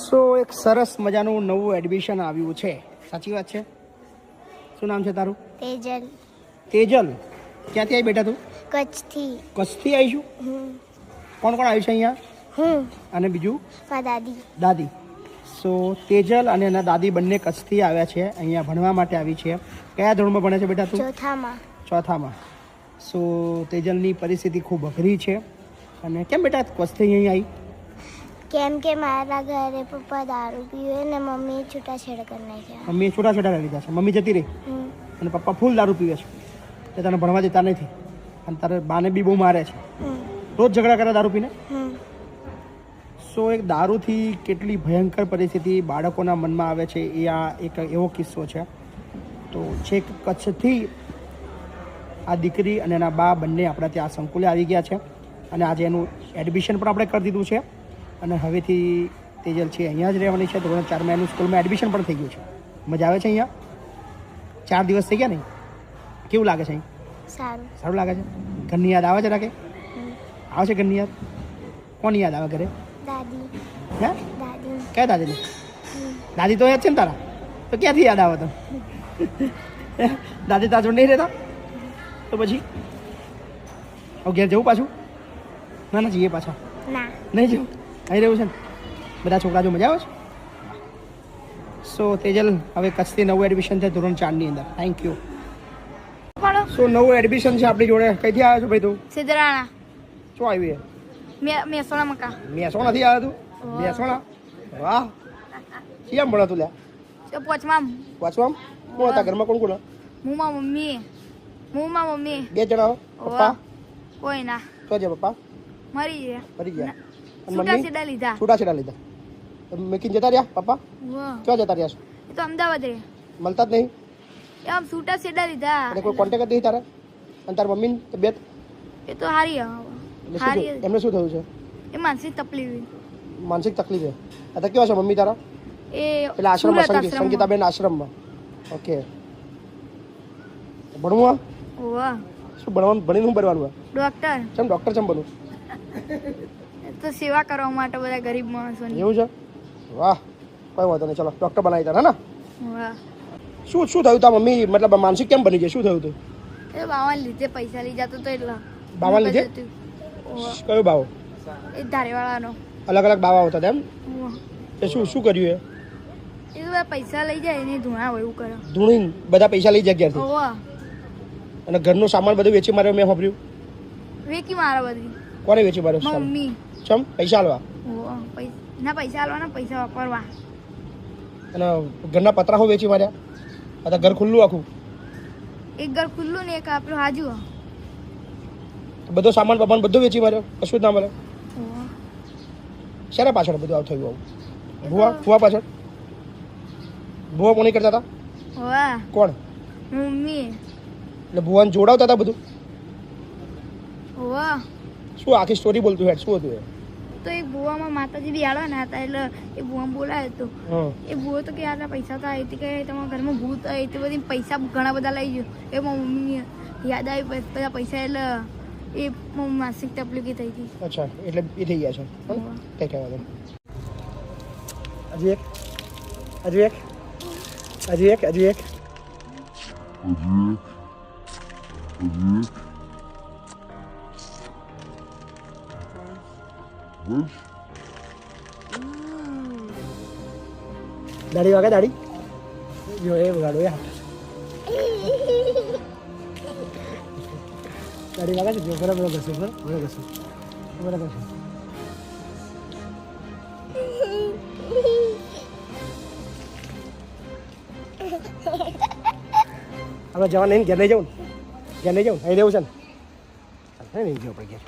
સો એક સરસ મજાનું નવું એડમિશન આવ્યું છે, સાચી વાત છે? શું નામ છે તારું? તેજલ. તેજલ, ક્યાંથી આવી બેટા તું? કચ્છથી. કચ્છથી આવીશું? કોણ કોણ આવ્યું છે અહીંયા? હું અને બીજું? દાદી. દાદી. સો તેજલ અને એના દાદી બંને કચ્છથી આવ્યા છે, અહીંયા ભણવા માટે આવી છે. કયા ધોરણમાં ભણે છે બેટા તું? ચોથામાં. ચોથામાં. સો તેજલની પરિસ્થિતિ ખૂબ અઘરી છે. અને કેમ બેટા કચ્છથી અહીં આવી? કેમ કે મારા ઘરે પપ્પા દારૂ પીવે ને મમ્મી છૂટાછેડા કરી નાખ્યા. મમ્મીએ છૂટાછેડા કરી દીધા છે. મમ્મી જતી રહી અને પપ્પા ફૂલ દારૂ પીવે છે, તે તને ભણવા દેતા નથી અને તારે બાને બી બહુ મારે છે. રોજ ઝઘડા કરે દારૂ પીને. સો એક દારૂથી કેટલી ભયંકર પરિસ્થિતિ બાળકોના મનમાં આવે છે એ આ એક એવો કિસ્સો છે. તો છેક કચ્છથી આ દીકરી અને એના બા બંને આપણા ત્યાં સંકુલે આવી ગયા છે અને આજે એનું એડમિશન પણ આપણે કરી દીધું છે અને હવેથી તેજલ છે અહીંયા જ રહેવાની છે. ધોરણ 4માં એનું સ્કૂલમાં એડમિશન પણ થઈ ગયું છે. મજા આવે છે અહીંયા? 4 દિવસ થઈ ગયા ને? કેવું લાગે છે અહીં? સારું. સારું લાગે છે? ઘરની યાદ આવે છે રાખે? આવે છે ઘરની યાદ? કોની યાદ આવે ઘરે? દાદી. હે? દાદી. કયા દાદીની? દાદી તો યાદ છે ને તારા? તો ક્યાંથી યાદ આવે તો? દાદી તારા જોડે નહીં રહેતા? તો પછી હવે ઘેર જવું પાછું? ના ના જઈએ પાછા. ના. નહીં જવું? અહીં રહેવું છે ને? બધા છોકરા જો મજા આવે છે? સો તેજલ હવે કચ્છથી નવું એડમિશન છે ધોરણ 4ની અંદર. Thank you. સો નવું એડમિશન છે આપણી જોડે. કઈથી આવ્યો છો ભાઈ તું? સિદ્ધરાણા. શું આવ્યું? મહેસાણા મકા. મહેસાણાથી આવ્યો તું? મહેસાણા? વાહ. કેમ ભણો તું લ્યા? પોચમાં. વાંચવામાં? કોણ હતા ઘરમાં? કોણ કોણ? હું મમ્મી. 2 જણા હો? પપ્પા? કોઈ ના. શું છે પપ્પા? મરી ગયા. મરી ગયા. અને છૂટા મમ્મી? છેડા લીધા. છૂટાછેડા લીધા. મેકીને જતા રહ્યા પપ્પા? ક્યાં જતા રહ્યા છો? એ તો અમદાવાદ રે. મળતા જ નહીં? એમ છૂટા છેડા લીધા. અને કોઈ કોન્ટેક્ટ જ નહીં તારા? અને તારા મમ્મીની તબિયત? એ તો હારી એટલે શું હારી. એમને શું થયું છે? એ માનસિક તકલીફ. માનસિક તકલીફ છે. અત્યારે કેવા છે મમ્મી તારા? એ પેલા આશ્રમમાં સુરત આશ્રમમાં. સંગીતાબેન આશ્રમમાં. ઓકે. ભણવું? ઓવા. શું ભણવાનું? ભણીને શું બનવાનું? ડોક્ટર. ચમ ડૉક્ટર ચમ બનવું? તો સેવા કરવા માટે બધા ગરીબ માણસોની. એવું છે? વાહ, કોઈ વાંધો નહીં. ચલો ડૉક્ટર બનાવી તારા. હા વાહ. શું શું થયું તા મમ્મી? મતલબ માનસિક કેમ બની છે? શું થયું તું? એ બાવાને લીધે પૈસા લઈ જતો તો એટલે. બાવાને લીધે? કયો બાવો? એ ધારેવાળાનો. અલગ અલગ બાવા હતા તેમ? ઓવા. એ શું શું કર્યું? એ તો બધા પૈસા લઈ જાય એને ધૂણા હોય એવું કરે. ધૂણી બધા પૈસા લઈ જાય ઘેરથી ઓવા. અને ઘરનું સામાન બધું વેચી માર્યો મેં સાંભળ્યું. વેકી મારા બધી. કોને વેચી માર્યો? મમ્મી. ચમ પૈસા આલવા? ઓવા. ના પૈસા આલવાના, પૈસા વાપરવા. અને ઘરના પતરાઓ વેચી માર્યા? અથવા ઘર ખુલ્લું આખું? એક ઘર ખુલ્લું ને એક આપણું હાજુ. બધો સામાન બામાન બધું વેચી માર્યો? કશું જ ના મળે? ઓવા. શેના પાછળ બધું આવું થયું? આવું ભૂવા પાછળ? ભૂવા કોની કરતા હતા? ઓવા. કોણ? મમ્મી. એટલે ભુવાને જોડાવતા હતા બધું? ઓવા. શું આખી સ્ટોરી બોલતું હેડ? શું હતું એ? તો એ ભૂવામાં માતાજી બી આડવાના હતા એટલે એ ભૂવા બોલાયો હતો. એ ભૂવો તો કે આટલા પૈસા તો આવી કે તમારા ઘરમાં ભૂત આવી તે બધી પૈસા ઘણા બધા લઈ ગયો. એ મમ્મી યાદ આવી બધા પૈસા એટલે એ માનસિક તકલીફ થઈ હતી. અચ્છા, એટલે એ થઈ ગયા છે. કઈ કહેવા દે. હજી એક હજી એક હજી એક હજી એક દાઢી વાગે દાઢી જો એ વગાડો એ હાથ દાઢી વાગે છે જો બરાબર કરશે બરાબર કરશે બરાબર છે. આપણે જવા નહીં ઘેર નહીં જવું ઘેર નહીં જવું અહીં રહેવું છે ને નહીં જવું આપણે ઘેર.